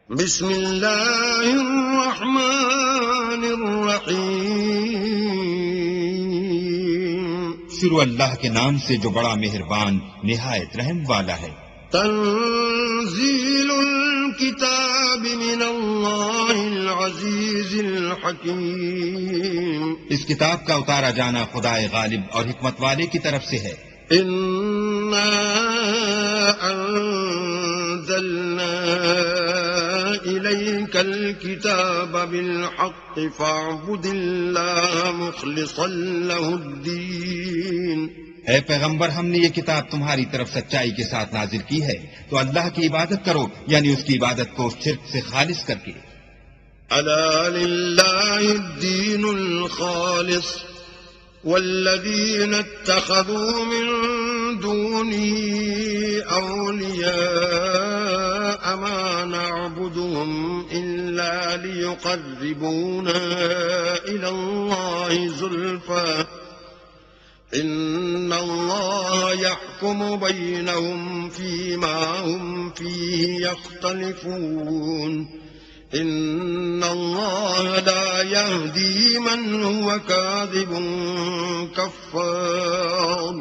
بسم اللہ الرحمن الرحیم شروع اللہ کے نام سے جو بڑا مہربان نہایت رحم والا ہے۔ تنزیل الکتاب من اللہ العزیز الحکیم اس کتاب کا اتارا جانا خدائے غالب اور حکمت والے کی طرف سے ہے۔ انا انزلنا الیک الکتاب بالحق فاعبد اللہ مخلصا له الدین۔ اے پیغمبر، ہم نے یہ کتاب تمہاری طرف سچائی کے ساتھ نازل کی ہے، تو اللہ کی عبادت کرو، یعنی اس کی عبادت کو شرک سے خالص کر کے۔ الا للہ الدین الخالص والذین اتخذوا من دونه اولیاء ما نعبدهم الا ليقربونا الى الله زلفى ان الله يحكم بينهم فيما هم فيه يختلفون ان اللہ لا يهدي من هو كاذب کفار۔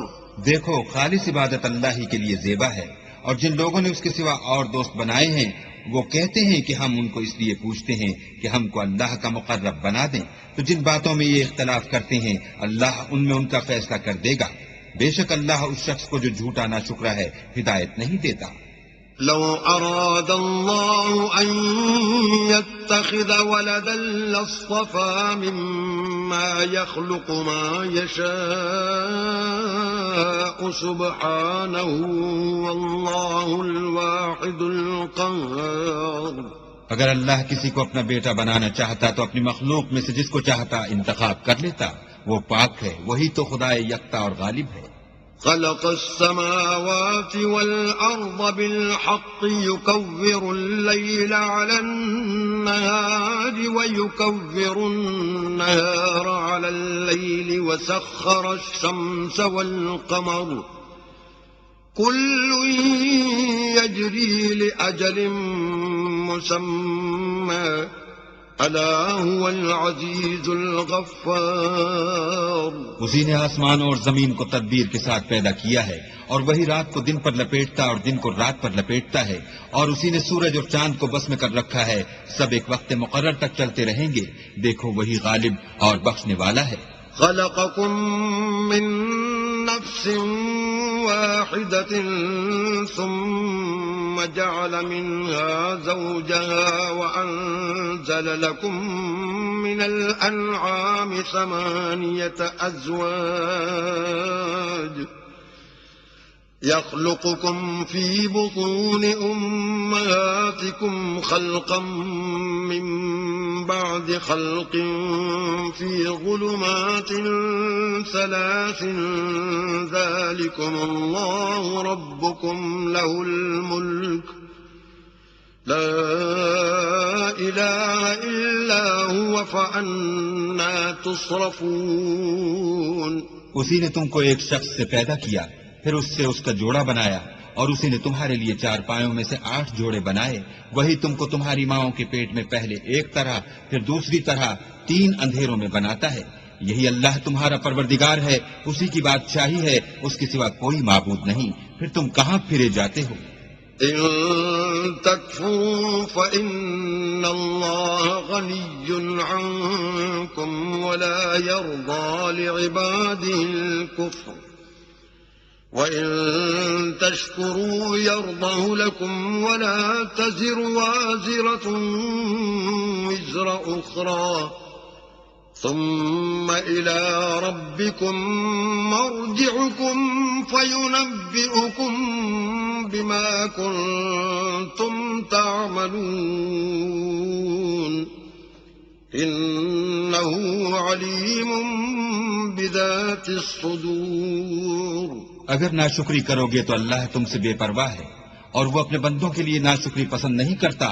دیکھو، خالص عبادت اللہ ہی کے لیے زیبا ہے، اور جن لوگوں نے اس کے سوا اور دوست بنائے ہیں وہ کہتے ہیں کہ ہم ان کو اس لیے پوچھتے ہیں کہ ہم کو اللہ کا مقرب بنا دیں، تو جن باتوں میں یہ اختلاف کرتے ہیں اللہ ان میں ان کا فیصلہ کر دے گا۔ بے شک اللہ اس شخص کو جو جھوٹا ناشکرا ہے ہدایت نہیں دیتا۔ لو اراد اللہ ان يتخذ ولدا لاصطفى مما يخلق ما يشاء سبحانه والله الواحد القهار۔ اگر اللہ کسی کو اپنا بیٹا بنانا چاہتا تو اپنی مخلوق میں سے جس کو چاہتا انتخاب کر لیتا، وہ پاک ہے، وہی تو خدائے یکتا اور غالب ہے۔ خلق السماوات والأرض بالحق يكور الليل على النهار ويكور النهار على الليل وسخر الشمس والقمر كل يجري لأجل مسمى الا هو العزیز الغفار۔ اسی نے آسمان اور زمین کو تدبیر کے ساتھ پیدا کیا ہے، اور وہی رات کو دن پر لپیٹتا اور دن کو رات پر لپیٹتا ہے، اور اسی نے سورج اور چاند کو بس میں کر رکھا ہے، سب ایک وقت مقرر تک چلتے رہیں گے۔ دیکھو، وہی غالب اور بخشنے والا ہے۔ خلقكم من نفس واحدة ثم جعل منها زوجها وأنزل لكم من الأنعام 8 أزواج يخلقكم في بطون أمهاتكم خلقا من بعد خلق في ظلمات 3 ذلكم الله ربكم له الملك لا إله إلا هو فأنا تصرفون۔ اسی نے تم کو ایک شخص سے پیدا کیا، پھر اس سے اس کا جوڑا بنایا، اور اسی نے تمہارے لیے 4 پایوں میں سے 8 جوڑے بنائے۔ وہی تم کو تمہاری ماؤں کے پیٹ میں پہلے ایک طرح پھر دوسری طرح 3 اندھیروں میں بناتا ہے۔ یہی اللہ تمہارا پروردگار ہے، اسی کی بادشاہی ہے، اس کے سوا کوئی معبود نہیں۔ پھر تم کہاں پھرے جاتے ہو؟ ان تکفروا فإن اللہ غنی عنکم ولا يرضى لعباده الكفر وَإِن تَشْكُرُوا يَرْضَهُ لَكُمْ وَلَا تَزِرُ وَازِرَةٌ وِزْرَ أُخْرَى ثُمَّ إِلَى رَبِّكُمْ مَرْجِعُكُمْ فَيُنَبِّئُكُمْ بِمَا كُنتُمْ تَعْمَلُونَ إِنَّهُ عَلِيمٌ بِذَاتِ الصُّدُورِ۔ اگر ناشکری کرو گے تو اللہ تم سے بے پرواہ ہے، اور وہ اپنے بندوں کے لیے ناشکری پسند نہیں کرتا،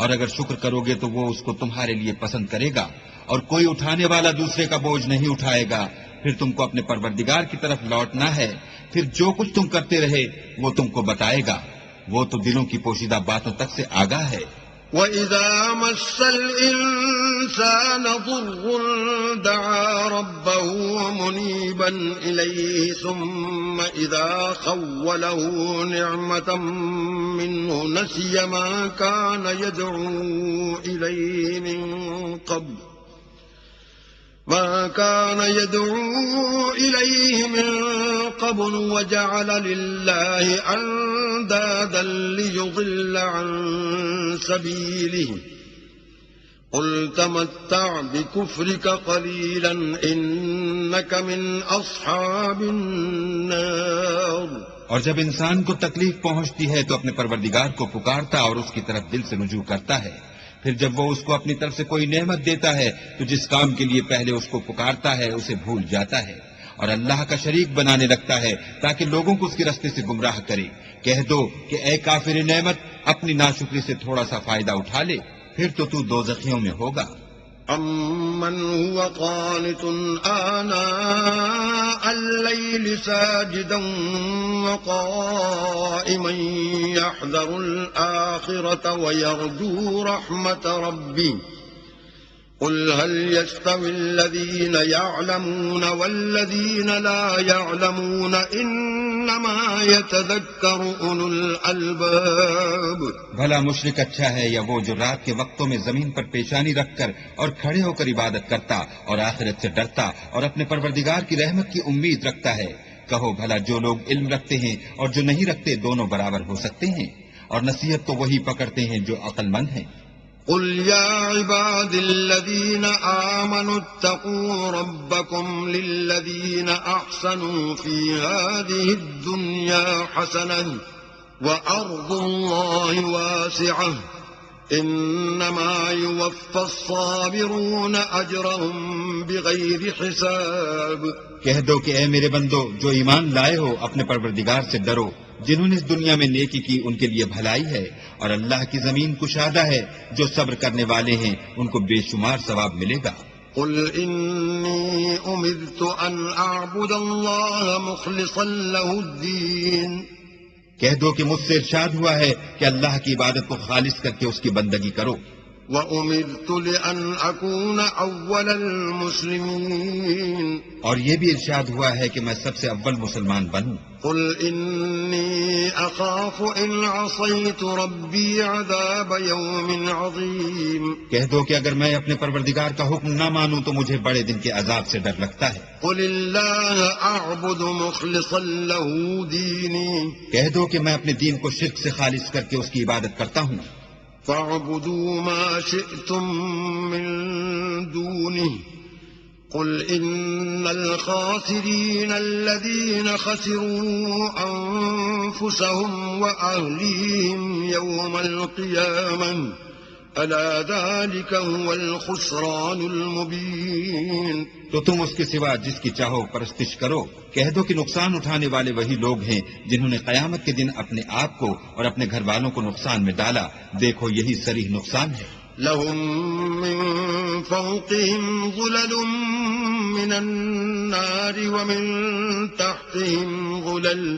اور اگر شکر کرو گے تو وہ اس کو تمہارے لیے پسند کرے گا، اور کوئی اٹھانے والا دوسرے کا بوجھ نہیں اٹھائے گا۔ پھر تم کو اپنے پروردگار کی طرف لوٹنا ہے، پھر جو کچھ تم کرتے رہے وہ تم کو بتائے گا، وہ تو دلوں کی پوشیدہ باتوں تک سے آگاہ ہے۔ وَإِذَا مَسَّ الْإِنسَانَ ضُرٌّ دَعَا رَبَّهُ مُنِيبًا إِلَيْهِ ثُمَّ إِذَا خَوَّلَهُ نِعْمَةً مِّنْهُ نَسِيَ مَا كَانَ يَدْعُو إِلَيْهِ مِن قَبْلُ وَجَعَلَ لِلَّهِ أَندَادًا لِّيُضِلَّ عَن سَبِيلِهِ قُلْ تَمَتَّعْ بِكُفْرِكَ قَلِيلًا إِنَّكَ مِنْ أَصْحَابِ النَّارِ۔ اور جب انسان کو تکلیف پہنچتی ہے تو اپنے پروردگار کو پکارتا اور اس کی طرف دل سے رجوع کرتا ہے، پھر جب وہ اس کو اپنی طرف سے کوئی نعمت دیتا ہے تو جس کام کے لیے پہلے اس کو پکارتا ہے اسے بھول جاتا ہے اور اللہ کا شریک بنانے لگتا ہے تاکہ لوگوں کو اس کے راستے سے گمراہ کرے۔ کہہ دو کہ اے کافر نعمت، اپنی ناشکری سے تھوڑا سا فائدہ اٹھا لے، پھر تو دوزخیوں میں ہوگا۔ أَمَّنْ هُوَ قَانِتٌ آنَاءَ اللَّيْلِ سَاجِدًا وَقَائِمًا يَحْذَرُ الْآخِرَةَ وَيَرْجُو رَحْمَةَ رَبِّهِ قُلْ هَلْ يَسْتَوِي الَّذِينَ يَعْلَمُونَ وَالَّذِينَ لَا يَعْلَمُونَ إِنَّمَا يَتَذَكَّرُ أُولُو الْأَلْبَابِ۔ بھلا مشرک اچھا ہے یا وہ جو رات کے وقتوں میں زمین پر پیشانی رکھ کر اور کھڑے ہو کر عبادت کرتا اور آخرت سے ڈرتا اور اپنے پروردگار کی رحمت کی امید رکھتا ہے؟ کہو بھلا جو لوگ علم رکھتے ہیں اور جو نہیں رکھتے دونوں برابر ہو سکتے ہیں؟ اور نصیحت تو وہی پکڑتے ہیں جو عقل مند ہیں۔ قُلْ يَا عِبَادِ الَّذِينَ آمَنُوا اتَّقُوا رَبَّكُمْ لِلَّذِينَ أَحْسَنُوا فِي هَٰذِهِ الدُّنْيَا حَسَنَةٌ وَأَرْضُ اللَّهِ وَاسِعَةٌ إِنَّمَا يُوَفَّى الصَّابِرُونَ أَجْرَهُم بِغَيْرِ حِسَابٍ۔ کہہ دو کہ اے میرے بندو، جو ایمان لائے ہو اپنے پروردگار سے ڈرو۔ جنہوں نے اس دنیا میں نیکی کی ان کے لیے بھلائی ہے، اور اللہ کی زمین کشادہ ہے، جو صبر کرنے والے ہیں ان کو بے شمار ثواب ملے گا۔ قُلْ إِنِّي أُمِرْتُ أَنْ أَعْبُدَ اللَّهَ مُخْلِصًا لَهُ الدِّينَ۔ کہہ دو کہ مجھ سے ارشاد ہوا ہے کہ اللہ کی عبادت کو خالص کر کے اس کی بندگی کرو۔ وَأُمِرْتُ لِأَنْ أَكُونَ أَوَّلَ الْمُسْلِمِينَ۔ اور یہ بھی ارشاد ہوا ہے کہ میں سب سے اول مسلمان بنوں۔ قُلْ إِنِّي أَخَافُ إِنْ عَصَيْتُ رَبِّي عَذَابَ يَوْمٍ عَظِيمٍ۔ کہہ دو کہ اگر میں اپنے پروردگار کا حکم نہ مانوں تو مجھے بڑے دن کے عذاب سے ڈر لگتا ہے۔ قُلِ اللَّهَ أَعْبُدُ مُخْلِصًا لَهُ دِينِي۔ کہہ دو کہ میں اپنے دین کو شرک سے خالص کر کے اس کی عبادت کرتا ہوں۔ فَاعْبُدُوا مَا شِئْتُم مِّن دُونِهِ قُلْ إِنَّ الْخَاسِرِينَ الَّذِينَ خَسِرُوا أَنفُسَهُمْ وَأَهْلِيهِمْ يَوْمَ الْقِيَامَةِ أَلَا ذَلِكَ هُوَ الْخُسْرَانُ الْمُبِينُ۔ تو تم اس کے سوا جس کی چاہو پرستش کرو۔ کہہ دو کہ نقصان اٹھانے والے وہی لوگ ہیں جنہوں نے قیامت کے دن اپنے آپ کو اور اپنے گھر والوں کو نقصان میں ڈالا۔ دیکھو یہی صریح نقصان ہے۔ لَهُم مِّن فَوْقِهِمْ ظُلَلٌ مِّنَ النَّارِ وَمِن تَحْتِهِمْ ظُلَلٌ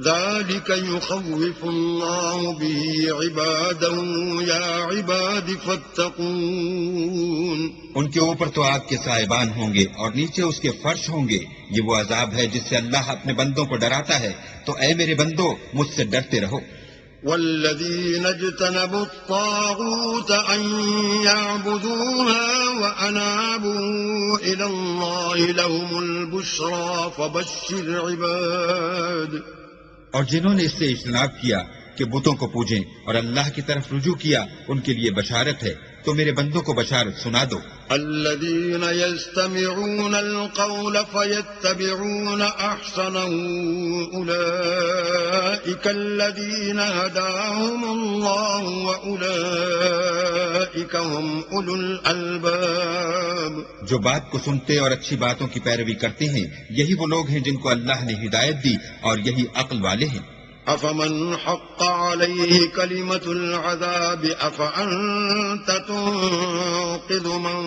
ذَلِكَ يُخَوِّفُ اللَّهُ بِهِ عِبَادَهُ يَا عِبَادِ فَاتَّقُونِ۔ ان کے اوپر تو آگ کے سائبان ہوں گے اور نیچے اس کے فرش ہوں گے۔ یہ وہ عذاب ہے جس سے اللہ اپنے بندوں کو ڈراتا ہے، تو اے میرے بندو مجھ سے ڈرتے رہو۔ وَالَّذِينَ اجْتَنَبُوا الطَّاغُوتَ أَن يَعْبُدُوهَا وَأَنَابُوا إِلَى اللَّهِ لَهُمُ الْبُشْرَىٰ فَبَشِّرْ عِبَادِ۔ اور جنہوں نے اس سے اجتناب کیا کہ بتوں کو پوجیں اور اللہ کی طرف رجوع کیا، ان کے لیے بشارت ہے، تو میرے بندوں کو بشارت سنا دو۔ الذين يستمعون القول فيتبعون أحسنه أولئك الذين هداهم الله وأولئك هم أولو الألباب۔ جو بات کو سنتے اور اچھی باتوں کی پیروی کرتے ہیں، یہی وہ لوگ ہیں جن کو اللہ نے ہدایت دی، اور یہی عقل والے ہیں۔ أفمن حق عليه كلمة العذاب أفأنت تنقذ من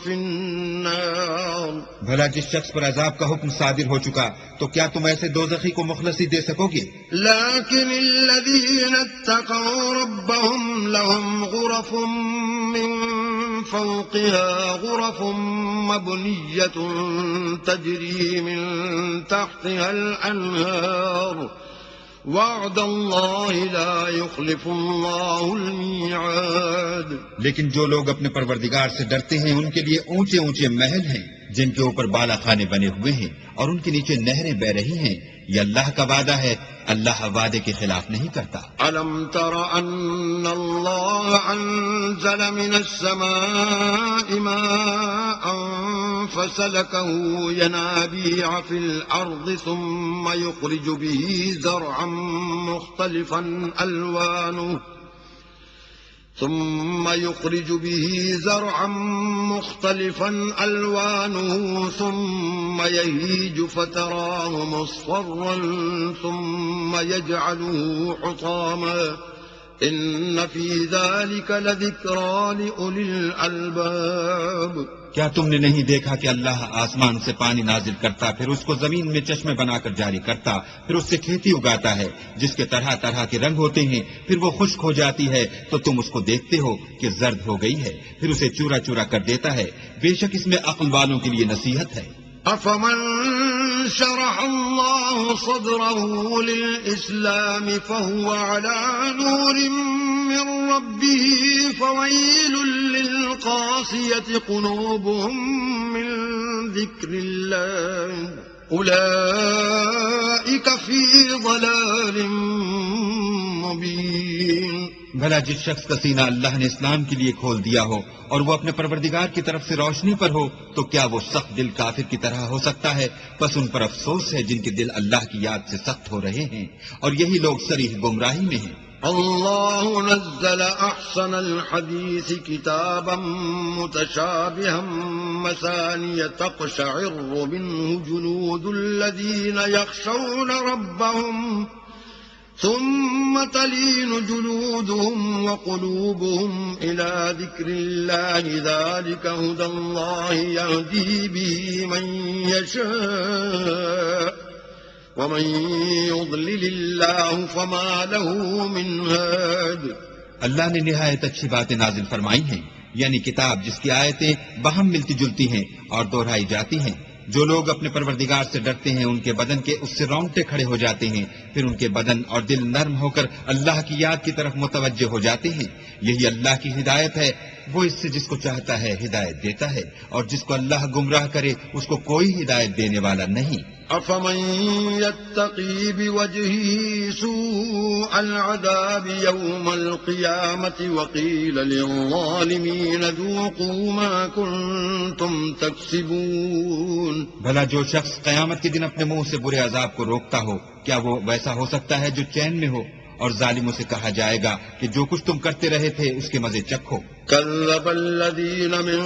في النار بھلا جس شخص پر عذاب کا حکم صادر ہو چکا تو کیا تم ایسے دوزخی کو مخلصی دے سکو گے؟ لكن الذين اتقوا ربهم لهم غرف من فوقها غرف مبنية تجري من تحتها الأنهار وعد الله لا يخلف الله الميعاد. لیکن جو لوگ اپنے پروردگار سے ڈرتے ہیں ان کے لیے اونچے اونچے محل ہیں جن کے اوپر بالا خانے بنے ہوئے ہیں اور ان کے نیچے نہریں بہ رہی ہیں. یہ اللہ کا وعدہ ہے، اللہ وعدے کے خلاف نہیں کرتا. ألم تر أن الله أنزل من السماء ماء فسلكه ينابيع في الأرض ثم يخرج به زرعا مختلفا ألوانه ثم يهيج فتراه مصفرا ثم يجعله حطاما إن في ذلك لذكرى لأولي الألباب. کیا تم نے نہیں دیکھا کہ اللہ آسمان سے پانی نازل کرتا، پھر اس کو زمین میں چشمے بنا کر جاری کرتا، پھر اس سے کھیتی اگاتا ہے جس کے طرح طرح کے رنگ ہوتے ہیں، پھر وہ خشک ہو جاتی ہے تو تم اس کو دیکھتے ہو کہ زرد ہو گئی ہے، پھر اسے چورا چورا کر دیتا ہے. بے شک اس میں عقل والوں کے لیے نصیحت ہے. أفمن شرح الله صدره للإسلام فهو على نور من ربه فويل للقاسية قلوبهم من ذكر الله أولئك في ضلال مبين. بھلا جس شخص کا سینہ اللہ نے اسلام کے لیے کھول دیا ہو اور وہ اپنے پروردگار کی طرف سے روشنی پر ہو تو کیا وہ سخت دل کافر کی طرح ہو سکتا ہے؟ بس ان پر افسوس ہے جن کے دل اللہ کی یاد سے سخت ہو رہے ہیں اور یہی لوگ صریح گمراہی میں ہیں. الله نزل أحسن الحديث كتابا متشابها مثانية تقشعر منه جلود الذين يخشون ربهم ثم تلين جلودهم وقلوبهم إلى ذكر الله ذلك هدى الله يهدي به من يشاء ومن يضلل الله فما له من هاد. اللہ نے نہایت اچھی باتیں نازل فرمائی ہیں، یعنی کتاب جس کی آیتیں باہم ملتی جلتی ہیں اور دہرائی جاتی ہیں. جو لوگ اپنے پروردگار سے ڈرتے ہیں ان کے بدن کے اس سے رونگٹے کھڑے ہو جاتے ہیں، پھر ان کے بدن اور دل نرم ہو کر اللہ کی یاد کی طرف متوجہ ہو جاتے ہیں. یہی اللہ کی ہدایت ہے، وہ اس سے جس کو چاہتا ہے ہدایت دیتا ہے اور جس کو اللہ گمراہ کرے اس کو کوئی ہدایت دینے والا نہیں. أفمن يتقي بوجهه سوء العذاب يوم القيامة وقيل للظالمين ذوقوا ما كنتم تكسبون. بھلا جو شخص قیامت کے دن اپنے منہ سے برے عذاب کو روکتا ہو کیا وہ ویسا ہو سکتا ہے جو چین میں ہو؟ اور ظالموں سے کہا جائے گا کہ جو کچھ تم کرتے رہے تھے اس کے مزے چکھو. كذب الذين من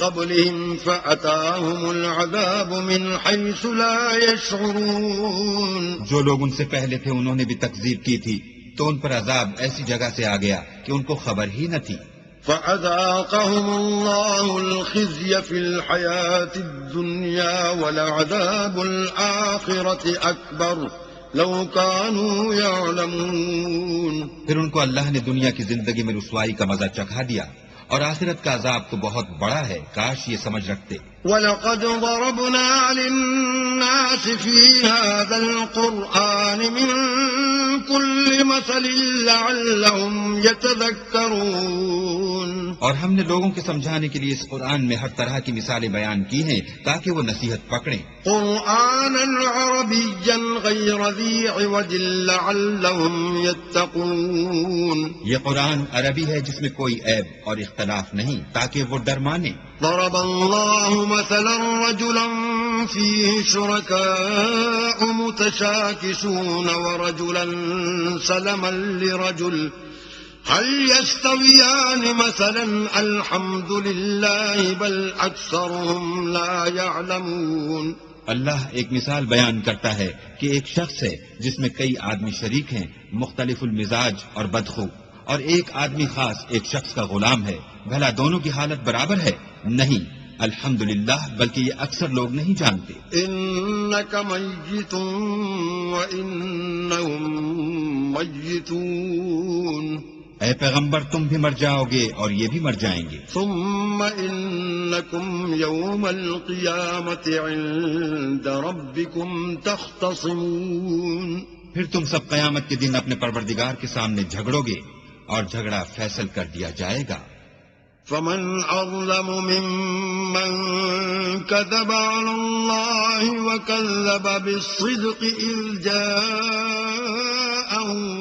قبلهم فأتاهم العذاب من حيث لا يشعرون. جو لوگ ان سے پہلے تھے انہوں نے بھی تکذیب کی تھی تو ان پر عذاب ایسی جگہ سے آ گیا کہ ان کو خبر ہی نہ تھی. فأذاقهم الله الخزي في الحياة الدنيا ولعذاب الآخرة أكبر لو كانوا يعلمون. پھر ان کو اللہ نے دنیا کی زندگی میں رسوائی کا مزہ چکھا دیا اور آخرت کا عذاب تو بہت بڑا ہے، کاش یہ سمجھ رکھتے. وَلَقَدْ ضَرَبْنَا لِلنَّاسِ فِي هَذَا الْقُرْآنِ مِنْ كُلِّ مَثَلٍ لَعَلَّهُمْ يَتَذَكَّرُونَ. اور ہم نے لوگوں کے سمجھانے کے لیے اس قرآن میں ہر طرح کی مثالیں بیان کی ہیں تاکہ وہ نصیحت پکڑیں. قرآنًا عربيًّا غير ذي عوج لعلهم يتقون. یہ قرآن عربی ہے جس میں کوئی عیب اور اختلاف نہیں تاکہ وہ ڈر مانے. ضرب الله مثلا رجلا فيه شركاء متشاكسون ورجلا سلما لرجل هل يستويان مثلا الحمد لله بل أكثرهم لا يعلمون. اللہ ایک مثال بیان کرتا ہے کہ ایک شخص ہے جس میں کئی آدمی شریک ہیں، مختلف المزاج اور بدخو، اور ایک آدمی خاص ایک شخص کا غلام ہے، بھلا دونوں کی حالت برابر ہے؟ نہیں، الحمدللہ، بلکہ یہ اکثر لوگ نہیں جانتے۔ إنك ميت وإنهم ميتون اے پیغمبر، تم بھی مر جاؤ گے اور یہ بھی مر جائیں گے۔ ثم إنكم يوم القيامة عند ربكم تختصمون پھر تم سب قیامت کے دن اپنے پروردگار کے سامنے جھگڑو گے اور جھگڑا فیصل کر دیا جائے گا۔ فمن أظلم ممن كذب على الله وكذب بالصدق إذ جاءه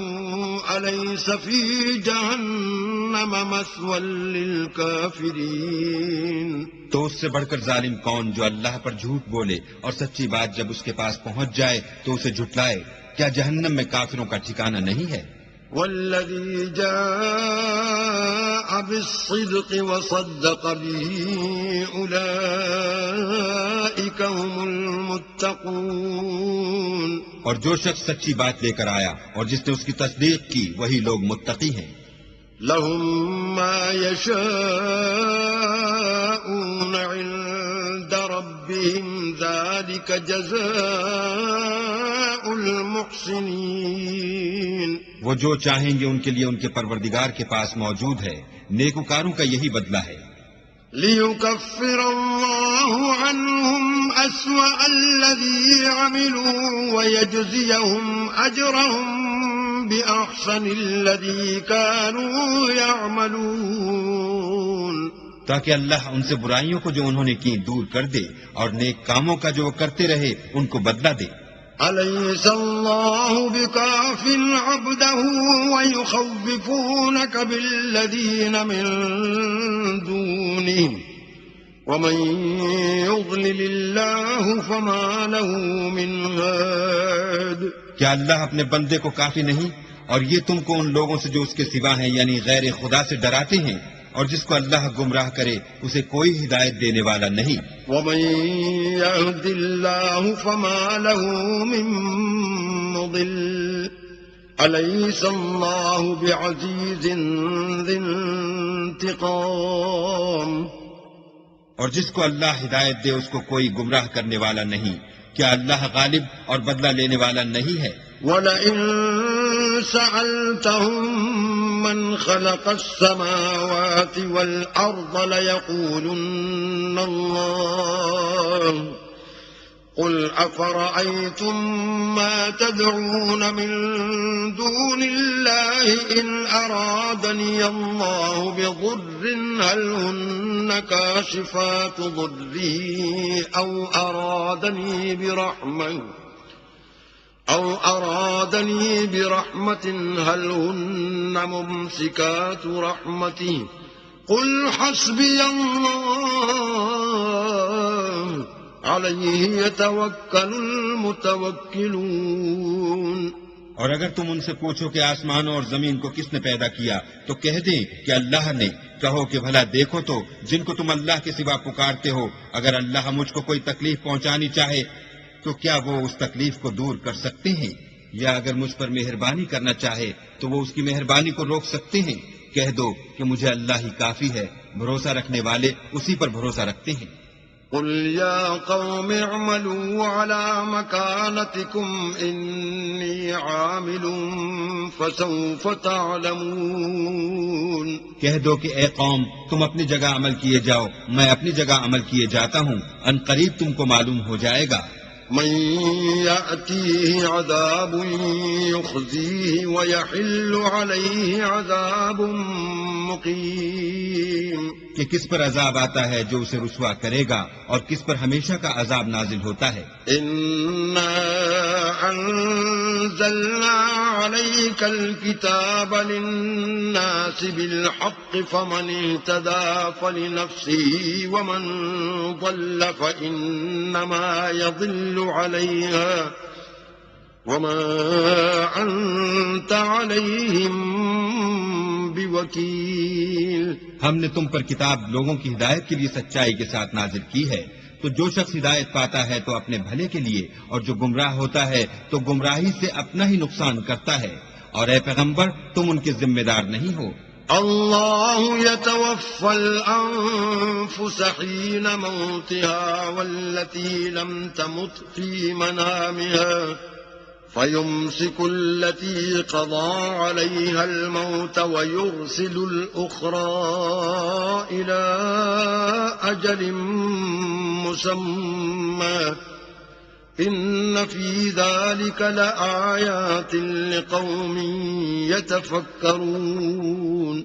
أليس في جهنم مثوى للكافرين۔ تو اس سے بڑھ کر ظالم کون جو اللہ پر جھوٹ بولے اور سچی بات جب اس کے پاس پہنچ جائے تو اسے جھٹلائے؟ کیا جہنم میں کافروں کا ٹھکانہ نہیں ہے؟ والذي جاء بالصدق وصدق به أولئك هم المتقون۔ اور جو شخص سچی بات لے کر آیا اور جس نے اس کی تصدیق کی وہی لوگ متقی ہیں۔ لهم ما يشاءون عند ربهم ذلك جزاء المحسنين۔ وہ جو چاہیں گے ان کے لیے ان کے پروردگار کے پاس موجود ہے، نیکوکاروں کا یہی بدلہ ہے۔ ليكفر الله عنهم أسوأ الذي عملوا ويجزيهم أجرهم بأحسن الذي كانوا يعملون۔ تاکہ اللہ ان سے برائیوں کو جو انہوں نے کی دور کر دے اور نیک کاموں کا جو وہ کرتے رہے ان کو بدلہ دے۔ أليس الله بكاف عبده ويخوفونك بالذين من دونه ومن يضلل الله فما له من هاد۔ کیا اللہ اپنے بندے کو کافی نہیں اور یہ تم کو ان لوگوں سے جو اس کے سوا ہیں یعنی غیر خدا سے ڈراتے ہیں، اور جس کو اللہ گمراہ کرے اسے کوئی ہدایت دینے والا نہیں۔ ومن يهد الله فما له من مضل أليس الله بعزيز ذي انتقام۔ اور جس کو اللہ ہدایت دے اس کو کوئی گمراہ کرنے والا نہیں۔ کیا اللہ غالب اور بدلہ لینے والا نہیں ہے؟ وَلَئِن سَأَلْتَهُم مَّنْ خَلَقَ السَّمَاوَاتِ وَالْأَرْضَ لَيَقُولُنَّ اللَّهُ قُلْ أَفَرَأَيْتُم مَّا تَدْعُونَ مِن دُونِ اللَّهِ إِنْ أَرَادَنِيَ اللَّهُ بِضُرٍّ هَلْ هُنَّ كَاشِفَاتُ ضُرِّهِ أَوْ أَرَادَنِي بِرَحْمَةٍ هَلْ هُنَّ مُمْسِكَاتُ رَحْمَتِهِ قُلْ حَسْبِيَ اللَّهُ عَلَيْهِ يَتَوَكَّلُ الْمُتَوَكِّلُونَ۔ اور اگر تم ان سے پوچھو کہ آسمانوں اور زمین کو کس نے پیدا کیا تو کہہ دیں کہ اللہ نے۔ کہو کہ بھلا دیکھو تو جن کو تم اللہ کے سوا پکارتے ہو، اگر اللہ مجھ کو کوئی تکلیف پہنچانی چاہے تو کیا وہ اس تکلیف کو دور کر سکتے ہیں؟ یا اگر مجھ پر مہربانی کرنا چاہے تو وہ اس کی مہربانی کو روک سکتے ہیں؟ کہہ دو کہ مجھے اللہ ہی کافی ہے، بھروسہ رکھنے والے اسی پر بھروسہ رکھتے ہیں۔ قل يا قوم اعملوا على مكانتكم إني عامل فسوف تعلمون۔ کہہ دو کہ اے قوم تم اپنی جگہ عمل کیے جاؤ، میں اپنی جگہ عمل کیے جاتا ہوں، ان قریب تم کو معلوم ہو جائے گا۔ من يأتيه عذاب يخزيه ويحل عليه عذاب مقيم۔ کہ کس پر عذاب آتا ہے جو اسے رسوا کرے گا اور کس پر ہمیشہ کا عذاب نازل ہوتا ہے۔ إنا أنزلنا عليك الكتاب للناس بالحق فمن اهتدى فلنفسه ومن ضل فإنما يضل عليها وما أنت عليهم بوكيل۔ ہم نے تم پر کتاب لوگوں کی ہدایت کے لیے سچائی کے ساتھ نازل کی ہے، تو جو شخص ہدایت پاتا ہے تو اپنے بھلے کے لیے، اور جو گمراہ ہوتا ہے تو گمراہی سے اپنا ہی نقصان کرتا ہے، اور اے پیغمبر تم ان کے ذمہ دار نہیں ہو۔ الله يتوفى الأنفس حين موتها والتي لم تمت في منامها فيمسك التي قضى عليها الموت ويرسل الأخرى إلى أجل مسمى إن في ذلك لآيات لقوم يتفكرون۔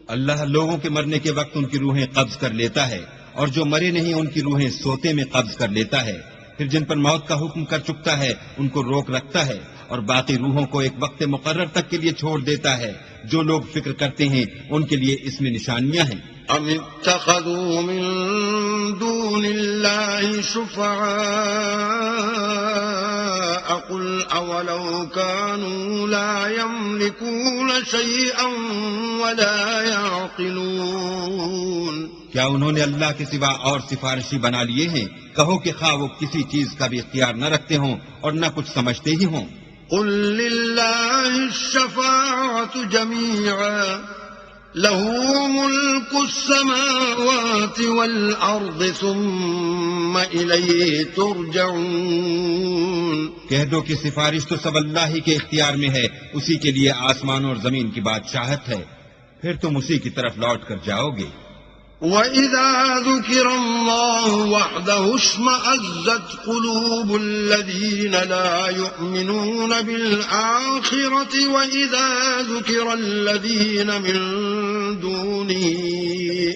اللہ لوگوں کے مرنے کے وقت ان کی روحیں قبض کر لیتا ہے، اور جو مرے نہیں ان کی روحیں سوتے میں قبض کر لیتا ہے، پھر جن پر موت کا حکم کر چکتا ہے ان کو روک رکھتا ہے، اور باقی روحوں کو ایک وقت مقرر تک کے لیے چھوڑ دیتا ہے۔ جو لوگ فکر کرتے ہیں ان کے لیے اس میں نشانیاں ہیں۔ ام اتخذوا من دون الله شفعاء قل اولو كانوا لا يملكون شيئا ولا يعقلون۔ کیا انہوں نے اللہ کے سوا اور سفارشی بنا لیے ہیں؟ کہو کہ خواہ وہ کسی چیز کا بھی اختیار نہ رکھتے ہوں اور نہ کچھ سمجھتے ہی ہوں۔ قل للہ الشفاعة جميعا له ملك السماوات والأرض ثم إليه ترجعون۔ کہہ دو کہ سفارش تو سب اللہ ہی کے اختیار میں ہے، اسی کے لیے آسمان اور زمین کی بادشاہت ہے، پھر تم اسی کی طرف لوٹ کر جاؤ گے۔ وَإِذَا ذُكِرَ اللَّهُ وَحْدَهُ اشْمَأَزَّتْ قُلُوبُ الَّذِينَ لَا يُؤْمِنُونَ بِالْآخِرَةِ وَإِذَا ذُكِرَ الَّذِينَ مِن دُونِهِ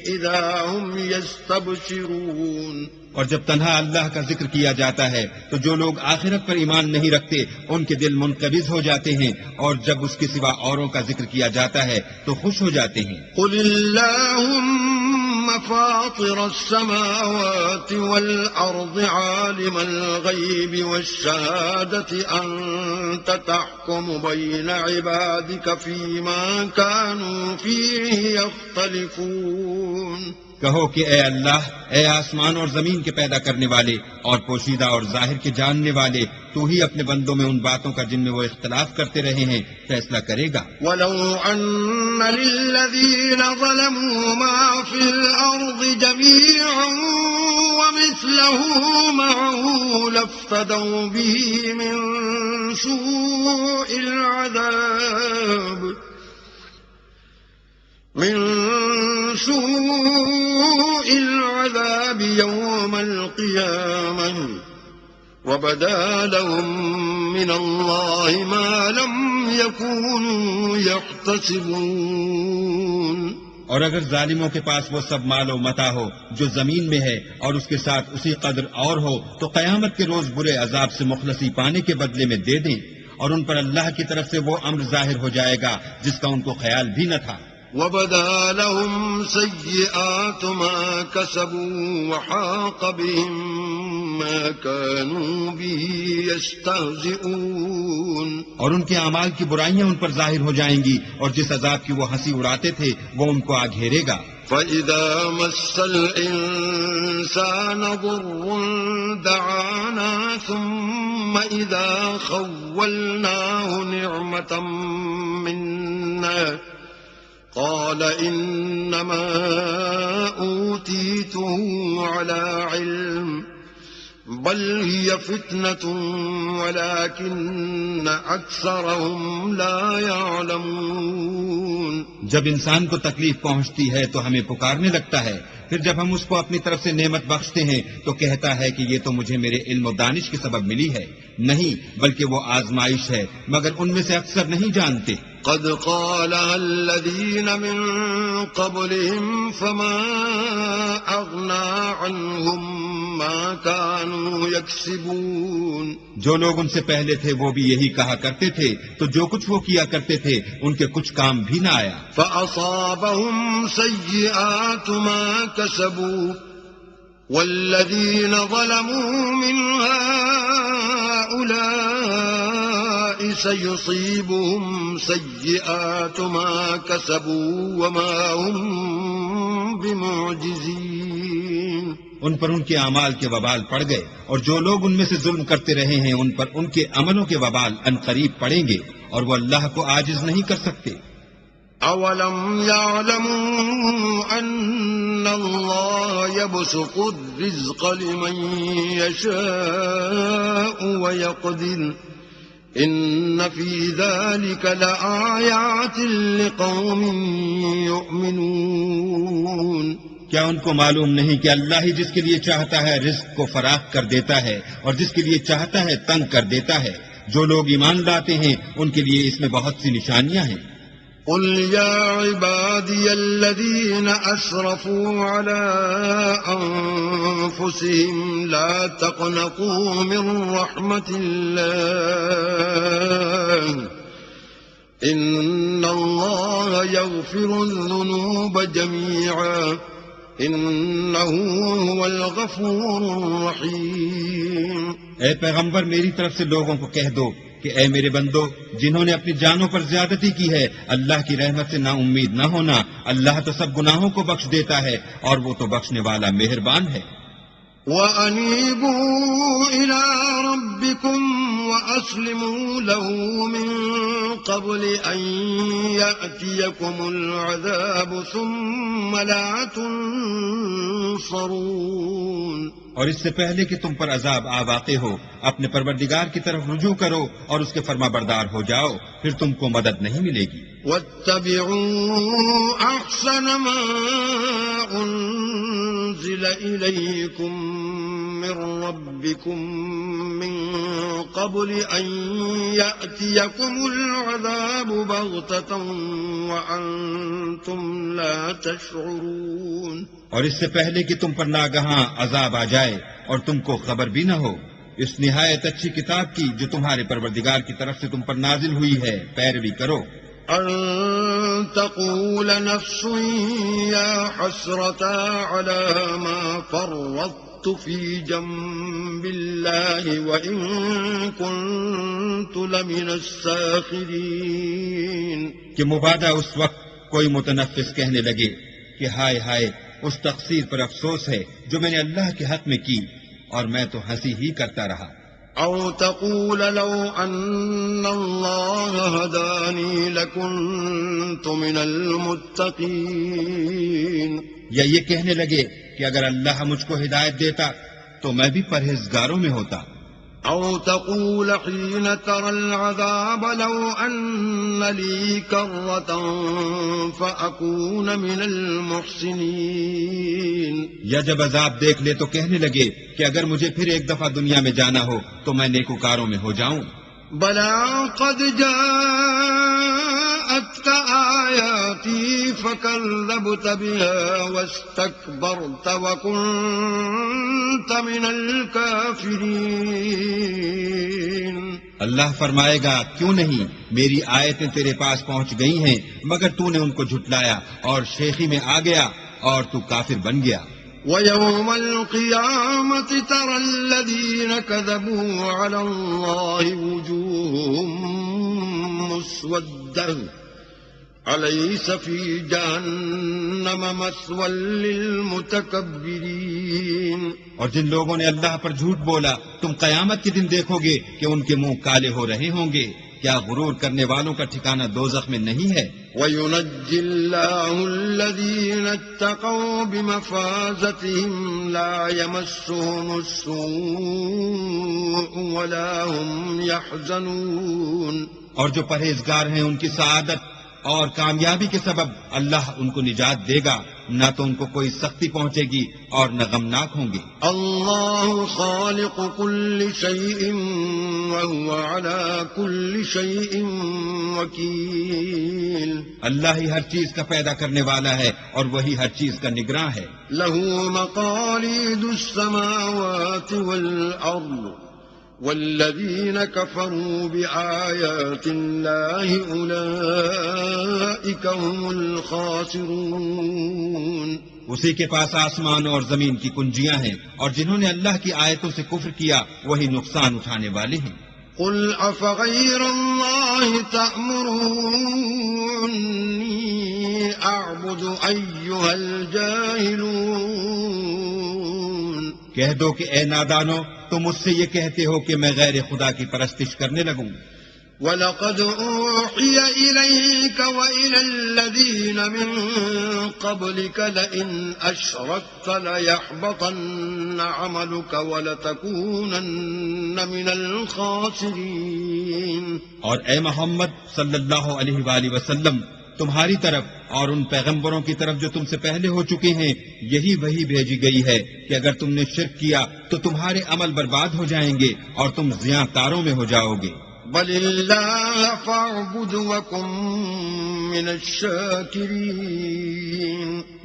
إِذَا هُمْ يَسْتَبْشِرُونَ۔ اور جب تنہا اللہ کا ذکر کیا جاتا ہے تو جو لوگ آخرت پر ایمان نہیں رکھتے ان کے دل منقبض ہو جاتے ہیں، اور جب اس کے سوا اوروں کا ذکر کیا جاتا ہے تو خوش ہو جاتے ہیں۔ قُلِ اللَّهُمَّ فَاطِرَ السَّمَاوَاتِ وَالْأَرْضِ عَالِمَ الْغَيْبِ وَالشَّهَادَةِ أَنْتَ تَحْكُمُ بَيْنَ عِبَادِكَ فِيمَا كَانُوا فِيهِ يَخْتَلِفُونَ۔ کہو کہ اے اللہ، اے آسمان اور زمین کے پیدا کرنے والے اور پوشیدہ اور ظاہر کے جاننے والے، تو ہی اپنے بندوں میں ان باتوں کا جن میں وہ اختلاف کرتے رہے ہیں فیصلہ کرے گا۔ وَلَوْ أَنَّ لِلَّذِينَ ظَلَمُوا مَا فِي الْأَرْضِ جَمِيعًا وَمِثْلَهُ مَعَهُ لَافْتَدَوْا بِهِ مِنْ سُوءِ العذاب يوم القيامة وبدا لهم من الله ما لم يكونوا يحتسبون۔ اور اگر ظالموں کے پاس وہ سب مال و متاع ہو جو زمین میں ہے اور اس کے ساتھ اسی قدر اور ہو تو قیامت کے روز برے عذاب سے مخلصی پانے کے بدلے میں دے دیں، اور ان پر اللہ کی طرف سے وہ امر ظاہر ہو جائے گا جس کا ان کو خیال بھی نہ تھا۔ وَبَدَا لَهُمْ سَيِّئَاتُ مَا كَسَبُوا وَحَاقَ بِهِم مَّا كَانُوا بِهِ يَسْتَهْزِئُونَ۔ اور ان کے اعمال کی برائیاں ان پر ظاہر ہو جائیں گی، اور جس عذاب کی وہ ہنسی اڑاتے تھے وہ ان کو آ گھیرے گا۔ فَإِذَا مَسَّ الْإِنسَانَ ضُرٌّ دَعَانَا ثُمَّ إِذَا خَوَّلْنَاهُ نِعْمَةً مِنَّا قال إنما أوتيته على علم بل هي فتنة ولكن أكثرهم لا يعلمون۔ جب انسان کو تکلیف پہنچتی ہے تو ہمیں پکارنے لگتا ہے، پھر جب ہم اس کو اپنی طرف سے نعمت بخشتے ہیں تو کہتا ہے کہ یہ تو مجھے میرے علم و دانش کے سبب ملی ہے۔ نہیں، بلکہ وہ آزمائش ہے، مگر ان میں سے اکثر نہیں جانتے۔ قد قالها الذين من قبلهم فما أغنى عنهم ما كانوا يكسبون۔ جو لوگ ان سے پہلے تھے وہ بھی یہی کہا کرتے تھے، تو جو کچھ وہ کیا کرتے تھے ان کے کچھ کام بھی نہ آیا۔ فأصابهم سيئات ما كسبوا والذين ظلموا من هؤلاء سيصيبهم سيئات ما كسبوا وما هم بمعجزين۔ ان پر ان کے اعمال کے وبال پڑ گئے، اور جو لوگ ان میں سے ظلم کرتے رہے ہیں ان پر ان کے عملوں کے وبال ان قریب پڑیں گے، اور وہ اللہ کو عاجز نہیں کر سکتے۔ أولم يعلموا أن الله يبسط الرزق لمن يشاء ويقدر إن في ذلك لآيات لقوم يؤمنون۔ کیا ان کو معلوم نہیں کہ اللہ ہی جس کے لیے چاہتا ہے رزق کو فراخ کر دیتا ہے اور جس کے لیے چاہتا ہے تنگ کر دیتا ہے؟ جو لوگ ایمان لاتے ہیں ان کے لیے اس میں بہت سی نشانیاں ہیں۔ قل يا عبادي الذين أسرفوا على أنفسهم لا تقنطوا من رحمة الله إن الله يغفر الذنوب جميعا إنه هو الغفور الرحيم۔ اے پیغمبر میری طرف سے لوگوں کو کہہ دو کہ اے میرے بندو، جنہوں نے اپنی جانوں پر زیادتی کی ہے اللہ کی رحمت سے نا امید نہ ہونا، اللہ تو سب گناہوں کو بخش دیتا ہے اور وہ تو بخشنے والا مہربان ہے۔ وَأَنِيبُوا إِلَىٰ رَبِّكُمْ وَأَسْلِمُوا لَهُ مِن قَبْلِ أَن يَأْتِيَكُمُ الْعَذَابُ ثُمَّ لَا تُنصَرُونَ۔ اور اس سے پہلے کہ تم پر عذاب آ واقع ہو اپنے پروردگار کی طرف رجوع کرو اور اس کے فرما بردار ہو جاؤ، پھر تم کو مدد نہیں ملے گی۔ وَاتَّبِعُوا أَحْسَنَ مَا أُنزِلَ إِلَيْكُم مِّن رَّبِّكُم مِّن قَبْلِ أَن يَأْتِيَكُمُ الْعَذَابُ بَغْتَةً وَأَنتُمْ لَا تَشْعُرُونَ۔ اور اس سے پہلے کہ تم پر ناگہاں عذاب آ جائے اور تم کو خبر بھی نہ ہو، اس نہایت اچھی کتاب کی جو تمہارے پروردگار کی طرف سے تم پر نازل ہوئی ہے پیروی کرو۔ أن تقول نفس يا حسرة على ما فرطت في جنب الله وإن كنت لمن الساخرين۔ کہ مبادہ اس وقت کوئی متنفس کہنے لگے کہ ہائے ہائے، اس تقصیر پر افسوس ہے جو میں نے اللہ کے حق میں کی اور میں تو ہنسی ہی کرتا رہا۔ أو تقول لو أن الله هداني لكنت من المتقين۔ یا یہ کہنے لگے کہ اگر اللہ مجھ کو ہدایت دیتا تو میں بھی پرہیزگاروں میں ہوتا۔ أو تقول حين ترى العذاب لو أن لي كرة فأكون من المحسنين۔ یا جب عذاب دیکھ لے تو کہنے لگے کہ اگر مجھے پھر ایک دفعہ دنیا میں جانا ہو تو میں نیکوکاروں میں ہو جاؤں۔ بلى قد جاءتك آياتي فكذبت بها واستكبرت وكنت من الكافرين۔ اللہ فرمائے گا کیوں نہیں، میری آیتیں تیرے پاس پہنچ گئی ہیں مگر تو نے ان کو جھٹلایا اور شیخی میں آ گیا اور تو کافر بن گیا۔ ويوم القيامة ترى الذين كذبوا على الله وجوههم مسودة أليس في جهنم مثوى للمتكبرين۔ اور جن لوگوں نے اللہ پر جھوٹ بولا تم قیامت کے دن دیکھو گے کہ ان کے منہ کالے ہو رہے ہوں گے، کیا غرور کرنے والوں کا ٹھکانہ دوزخ میں نہیں ہے؟ وَيُنَجِّي اللَّهُ الَّذِينَ اتَّقَوْا بِمَفَازَتِهِمْ لَا يَمَسُّهُمُ السُّوءُ وَلَا هُمْ يَحْزَنُونَ۔ اور جو پرہیزگار ہیں ان کی سعادت اور کامیابی کے سبب اللہ ان کو نجات دے گا، نہ تو ان کو کوئی سختی پہنچے گی اور نہ غمناک ہوں گے۔ اللہ خالق كل شيء وهو على كل شيء وكيل۔ اللہ ہی ہر چیز کا پیدا کرنے والا ہے اور وہی ہر چیز کا نگراں ہے۔ له مقاليد السماوات والأرض والذين كفروا بآيات الله أولئك هم الخاسرون۔ اسی کے پاس آسمان اور زمین کی کنجیاں ہیں اور جنہوں نے اللہ کی آیتوں سے کفر کیا وہی نقصان اٹھانے والے ہیں۔ قل أفغير الله تأمروني أعبد أيها الجاهلون۔ کہہ دو کہ اے نادانو تم مجھ سے یہ کہتے ہو کہ میں غیر خدا کی پرستش کرنے لگوں. وَلَقَدْ أُوحِيَ إِلَيْكَ وَإِلَى الَّذِينَ مِن قَبْلِكَ لَئِنْ أَشْرَكْتَ لَيَحْبَطَنَّ عَمَلُكَ وَلَتَكُونَنَّ مِنَ الْخَاسِرِينَ. اور اے محمد صلی اللہ علیہ وآلہ وسلم تمہاری طرف اور ان پیغمبروں کی طرف جو تم سے پہلے ہو چکے ہیں یہی وحی بھیجی گئی ہے کہ اگر تم نے شرک کیا تو تمہارے عمل برباد ہو جائیں گے اور تم زیاں کاروں میں ہو جاؤ گے. بل اللہ فاعبد وکن من الشاکرین.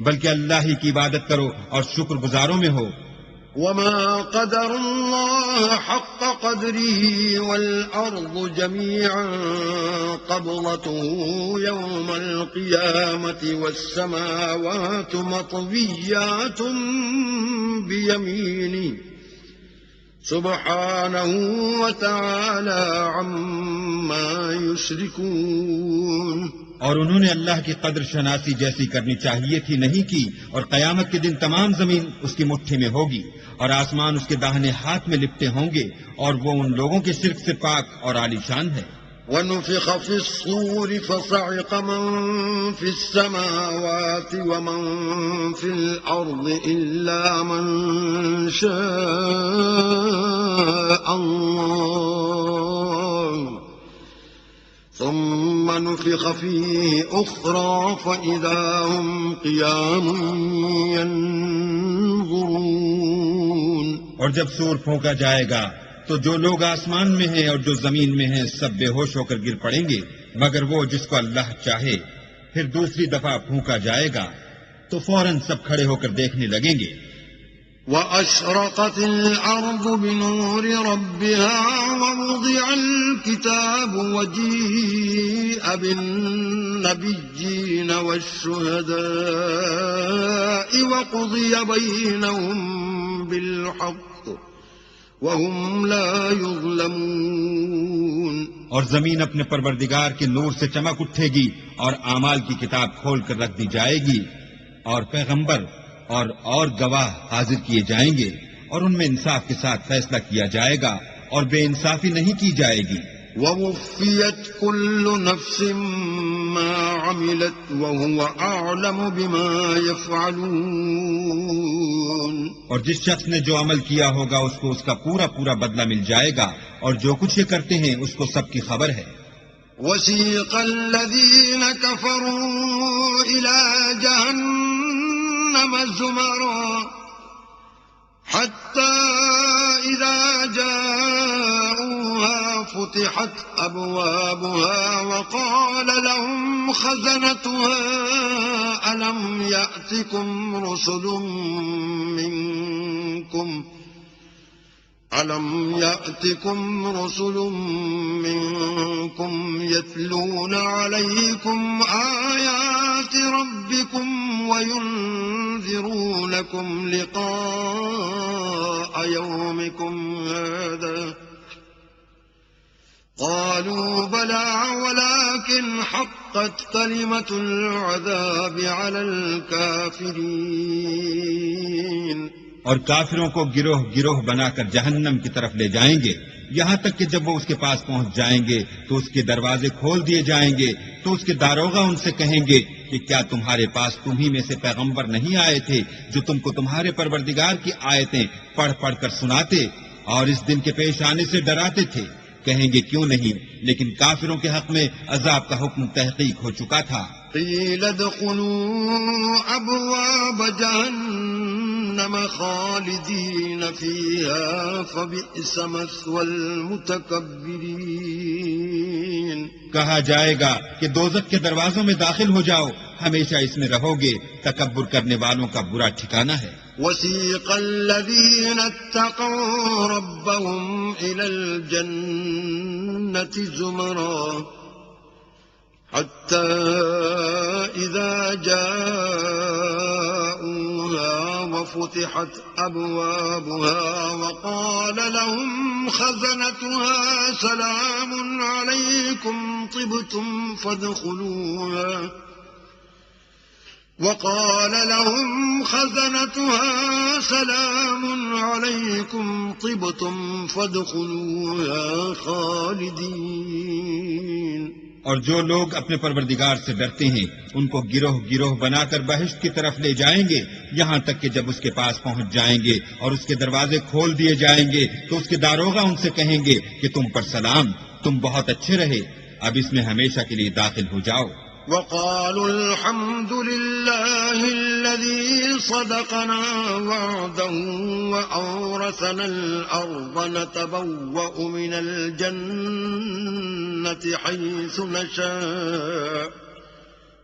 بلکہ اللہ ہی کی عبادت کرو اور شکر گزاروں میں ہو. وما قدر الله حق قدره والأرض جميعا قبضته يوم القيامة والسماوات مطويات بيمينه سبحانه وتعالى عما يشركون. اور انہوں نے اللہ کی قدر شناسی جیسی کرنی چاہیے تھی نہیں کی، اور قیامت کے دن تمام زمین اس کی مٹھی میں ہوگی اور آسمان اس کے داہنے ہاتھ میں لپٹے ہوں گے، اور وہ ان لوگوں کے شرک سے پاک اور عالی شان ہے. وَنُفِخَ فِي الصُّورِ فَصَعِقَ مَن فِي السَّمَاوَاتِ وَمَن فِي الْأَرْضِ إِلَّا مَن شَاءَ اللَّهُ ثُمَّ نُفِخَ فِيهِ أُخْرَى فَإِذَا هُمْ قِيَامٌ يَنظُرُونَ. اور جب سور پھونکا جائے گا تو جو لوگ آسمان میں ہیں اور جو زمین میں ہیں سب بے ہوش ہو کر گر پڑیں گے مگر وہ جس کو اللہ چاہے. پھر دوسری دفعہ پھونکا جائے گا تو فوراً سب کھڑے ہو کر دیکھنے لگیں گے. وَأَشْرَقَتِ الْأَرْضُ بِنُورِ رَبِّهَا وَوُضِعَ الْكِتَابُ وَجِيءَ بِالنَّبِيِّينَ وَالشُّهَدَاءِ وَقُضِيَ بَيْنَهُم بِالْحَقِّ وَهُمْ لَا يُظْلَمُونَ. اور زمین اپنے پروردگار کے نور سے چمک اٹھے گی اور اعمال کی کتاب کھول کر رکھ دی جائے گی اور پیغمبر اور گواہ حاضر کیے جائیں گے اور ان میں انصاف کے ساتھ فیصلہ کیا جائے گا اور بے انصافی نہیں کی جائے گی. وَوُفِّيَتْ كُلُّ نَفْسٍ مَّا عَمِلَتْ وَهُوَ أَعْلَمُ بِمَا يَفْعَلُونَ. اور جس شخص نے جو عمل کیا ہوگا اس کو اس کا پورا پورا بدلہ مل جائے گا اور جو کچھ یہ کرتے ہیں اس کو سب کی خبر ہے. وَسِيقَ الَّذِينَ كَفَرُوا إِلَى جَهَنَّمَ زُمَرًا حَتَّى إِذَا جَاءُوهَا فُتِحَتْ أَبْوَابُهَا وَقَالَ لَهُمْ خَزَنَتُهَا أَلَمْ يَأْتِكُمْ رُسُلٌ مِّنكُمْ يَتْلُونَ عَلَيْكُمْ آيَاتِ رَبِّكُمْ وَيُنذِرُونَكُمْ لِقَاءَ يَوْمِكُمْ هَذَا قَالُوا بَلَى وَلَكِنْ حَقَّتْ كَلِمَةُ الْعَذَابِ عَلَى الْكَافِرِينَ. اور کافروں کو گروہ گروہ بنا کر جہنم کی طرف لے جائیں گے یہاں تک کہ جب وہ اس کے پاس پہنچ جائیں گے تو اس کے دروازے کھول دیے جائیں گے تو اس کے داروغہ ان سے کہیں گے کہ کیا تمہارے پاس تمہیں میں سے پیغمبر نہیں آئے تھے جو تم کو تمہارے پروردگار کی آیتیں پڑھ پڑھ کر سناتے اور اس دن کے پیش آنے سے ڈراتے تھے. کہیں گے کیوں نہیں، لیکن کافروں کے حق میں عذاب کا حکم تحقیق ہو چکا تھا. قیل ادخلوا ابواب جہنم خالدین فیہا فبئس مثوى المتکبرین. کہا جائے گا کہ دوزخ کے دروازوں میں داخل ہو جاؤ، ہمیشہ اس میں رہو گے، تکبر کرنے والوں کا برا ٹھکانہ ہے. وَسِيقَ الَّذِينَ اتَّقَوْا رَبَّهُمْ إِلَى الْجَنَّةِ زُمَرًا حَتَّى إِذَا جَاءُوهَا وَفُتِحَتْ أَبْوَابُهَا وَقَالَ لَهُمْ خَزَنَتُهَا سَلَامٌ عَلَيْكُمْ طِبْتُمْ فَادْخُلُوهَا وقال لهم خزنتها سلام عليكم طبتم فادخلوها خالدين. اور جو لوگ اپنے پروردگار سے ڈرتے ہیں ان کو گروہ گروہ بنا کر بہشت کی طرف لے جائیں گے، یہاں تک کہ جب اس کے پاس پہنچ جائیں گے اور اس کے دروازے کھول دیے جائیں گے تو اس کے داروغہ ان سے کہیں گے کہ تم پر سلام، تم بہت اچھے رہے، اب اس میں ہمیشہ کے لیے داخل ہو جاؤ. وقالوا الحمد لله الذي صدقنا وعده وأورثنا الأرض نتبوأ من الجنة حيث نشاء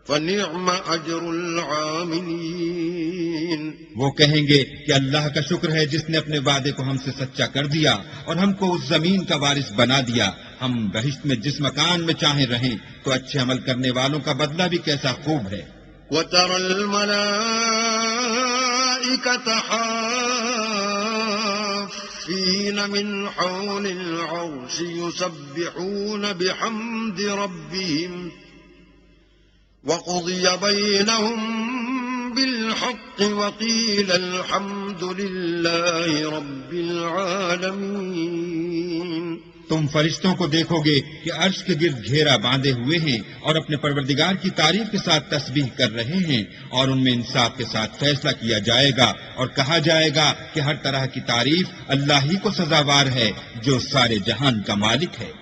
فنعم أجر العاملين. وہ کہیں گے کہ اللہ کا شکر ہے جس نے اپنے وعدے کو ہم سے سچا کر دیا اور ہم کو اس زمین کا وارث بنا دیا. ہم بہشت میں جس مکان میں چاہیں رہیں تو اچھے عمل کرنے والوں کا بدلہ بھی کیسا خوب ہے. وترى الملائكة حافين من حول العرش يسبحون بحمد ربهم وقضي بينهم بالحق وقيل الحمد لله رب العالمين. تم فرشتوں کو دیکھو گے کہ عرش کے گرد گھیرا باندھے ہوئے ہیں اور اپنے پروردگار کی تعریف کے ساتھ تسبیح کر رہے ہیں، اور ان میں انصاف کے ساتھ فیصلہ کیا جائے گا اور کہا جائے گا کہ ہر طرح کی تعریف اللہ ہی کو سزاوار ہے جو سارے جہان کا مالک ہے.